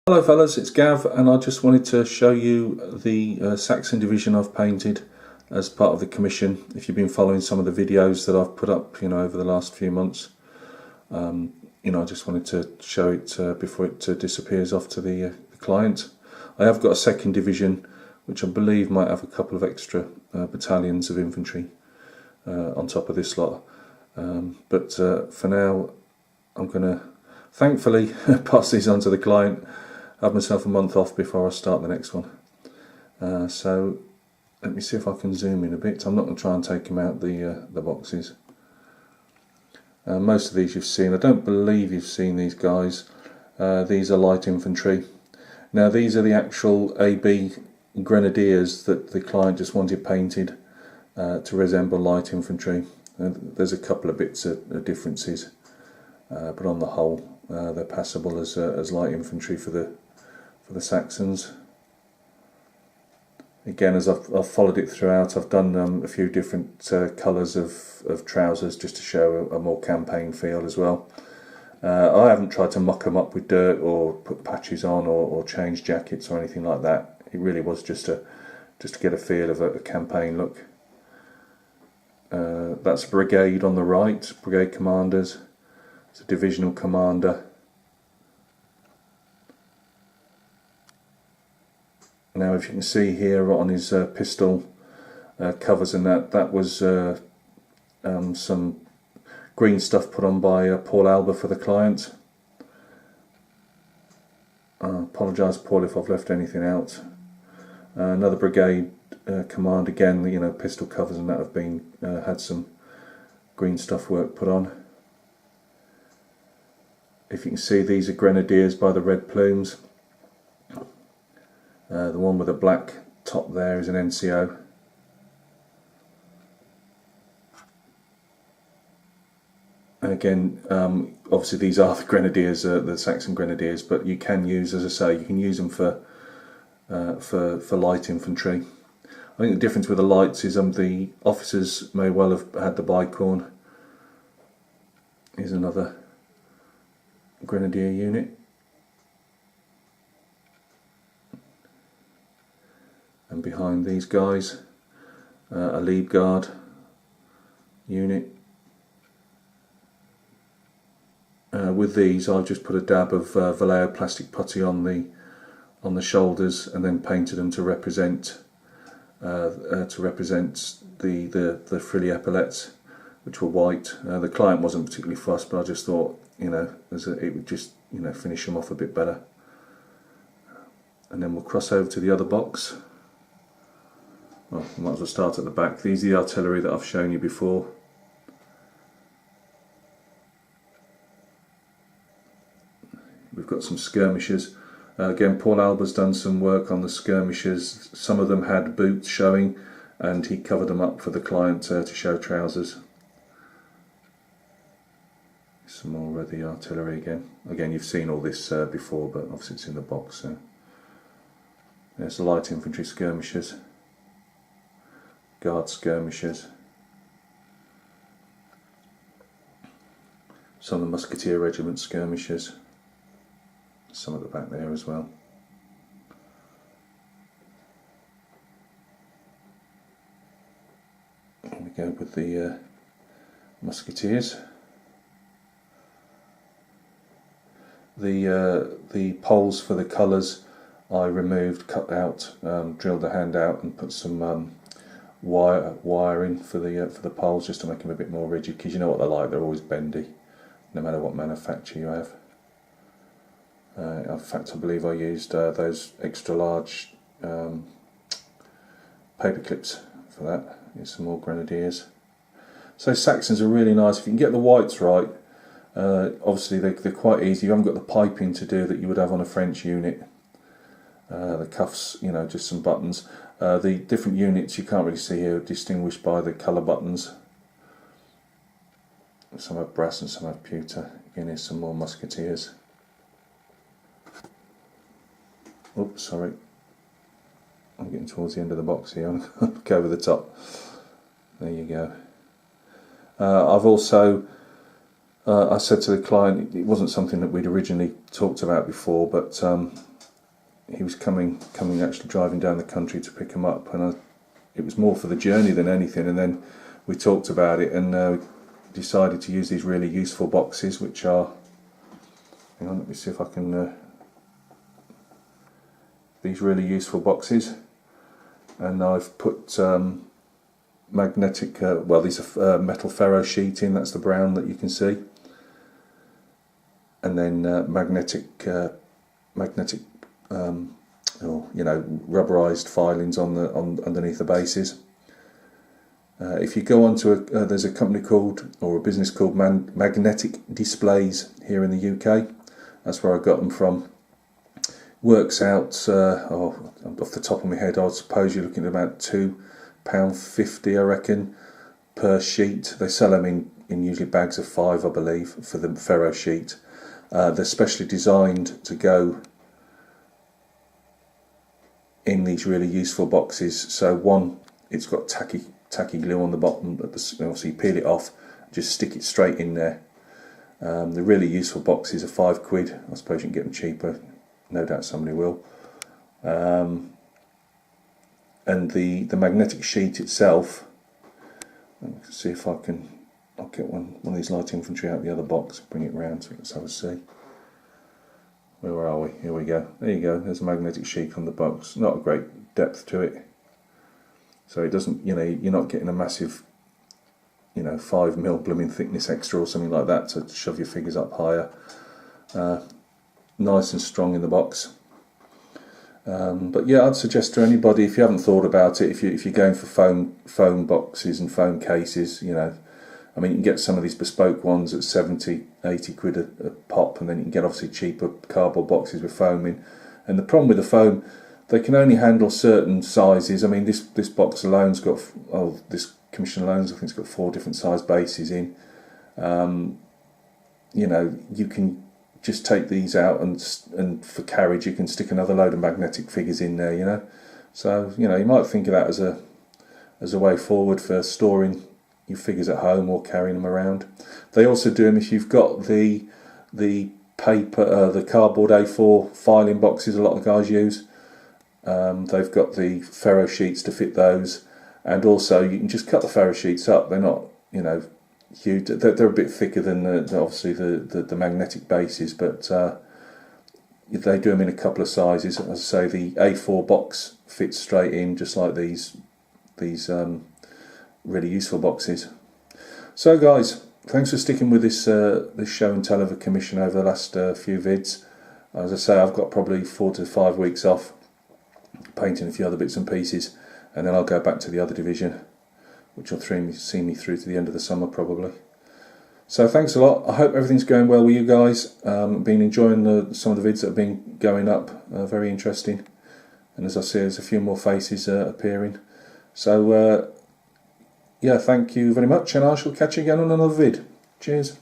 Hello fellas, it's Gav, and I just wanted to show you the Saxon division I've painted as part of the commission. If you've been following some of the videos that I've put up, over the last few months, I just wanted to show it before it disappears off to the client. I have got a second division, which I believe might have a couple of extra battalions of infantry on top of this lot. But for now, I'm going to thankfully pass these on to the client. Have myself a month off before I start the next one. So let me see if I can zoom in a bit. I'm not going to try and take them out the boxes. Most of these you've seen. I don't believe you've seen these guys. These are light infantry. Now these are the actual AB Grenadiers that the client just wanted painted to resemble light infantry. There's a couple of bits of differences, but on the whole they're passable as light infantry for the Saxons. Again, as I've followed it throughout, I've done a few different colours of trousers just to show a more campaign feel as well. I haven't tried to muck them up with dirt or put patches on or change jackets or anything like that. It really was just to get a feel of a campaign look. That's a brigade on the right, brigade commanders. It's a divisional commander. Now, if you can see here on his pistol covers and that was some green stuff put on by Paul Alba for the client. I apologise, Paul, if I've left anything out. Another brigade command, again, pistol covers and that have been had some green stuff work put on. If you can see, these are Grenadiers by the red plumes. The one with a black top there is an NCO. And again, obviously these are the Grenadiers, the Saxon Grenadiers, but you can use, as I say, you can use them for light infantry. I think the difference with the lights is the officers may well have had the bicorn. Here's another Grenadier unit. And behind these guys, a lead guard unit. With these, I've just put a dab of Vallejo plastic putty on the shoulders, and then painted them to represent the frilly epaulets, which were white. The client wasn't particularly fussed, but I just thought, it would just finish them off a bit better. And then we'll cross over to the other box. Well, I might as well start at the back. These are the artillery that I've shown you before. We've got some skirmishers. Again, Paul Alba's done some work on the skirmishers. Some of them had boots showing, and he covered them up for the client to show trousers. Some more of the artillery again. Again, you've seen all this before, but obviously it's in the box. So there's the light infantry skirmishers. Guard skirmishers. Some of the Musketeer regiment skirmishers. Some at the back there as well. Here we go with the Musketeers. The poles for the colours I removed, cut out, drilled the hand out, and put some wire in for the poles, just to make them a bit more rigid, because you know what they're like, they're always bendy no matter what manufacturer you have. In fact, I believe I used those extra large paper clips for that. Here's some more Grenadiers. So Saxons are really nice if you can get the whites right. Obviously they're quite easy. You haven't got the piping to do that you would have on a French unit. The cuffs, just some buttons. The different units you can't really see here are distinguished by the colour buttons. Some have brass and some have pewter. Again, here's some more Musketeers. Oops, sorry. I'm getting towards the end of the box here. I'll go over the top. There you go. I've also I said to the client, it wasn't something that we'd originally talked about before, but he was coming actually driving down the country to pick him up, and it was more for the journey than anything. And then we talked about it and decided to use these really useful boxes, which are, hang on, let me see if I can, these really useful boxes, and I've put magnetic, well, these are metal ferro sheeting, that's the brown that you can see, and then magnetic or, you know, rubberized filings on underneath the bases. If you go onto there's a company called, or a business called Magnetic Displays here in the UK. That's where I got them from. Works out, off the top of my head, I suppose you're looking at about £2.50, I reckon, per sheet. They sell them in usually bags of 5, I believe, for the ferro sheet. They're specially designed to go in these really useful boxes. So one, it's got tacky glue on the bottom, so you peel it off, just stick it straight in there. The really useful boxes are £5. I suppose you can get them cheaper, no doubt somebody will. And the magnetic sheet itself, let's see if I'll get one of these light infantry out of the other box, bring it round so let's have a see. Where are we? Here we go. There you go. There's a magnetic sheet on the box. Not a great depth to it, so it doesn't, you know, you're not getting a massive, you know, 5mm blooming thickness extra or something like that to shove your figures up higher. Nice and strong in the box. But yeah, I'd suggest to anybody, if you haven't thought about it, if you're going for foam boxes and foam cases, you know, I mean, you can get some of these bespoke ones at 70, 80 quid a pop, and then you can get obviously cheaper cardboard boxes with foam in. And the problem with the foam, they can only handle certain sizes. I mean, this box alone's got, this commission alone's, I think it's got 4 different size bases in. You know, you can just take these out and for carriage you can stick another load of magnetic figures in there, you know. So, you know, you might think of that as a way forward for storing your figures at home or carrying them around. They also do them if you've got the paper, the cardboard A4 filing boxes a lot of guys use. They've got the ferro sheets to fit those, and also you can just cut the ferro sheets up. They're not, you know, huge. They're a bit thicker than obviously the magnetic bases, but they do them in a couple of sizes. As I say, the A4 box fits straight in, just like these really useful boxes. So guys, thanks for sticking with this show and tell of a commission over the last few vids. As I say, I've got probably 4 to 5 weeks off painting a few other bits and pieces, and then I'll go back to the other division, which will see me through to the end of the summer probably. So thanks a lot. I hope everything's going well with you guys. Been enjoying some of the vids that have been going up, very interesting, and as I see, there's a few more faces appearing. So yeah, thank you very much, and I shall catch you again on another vid. Cheers.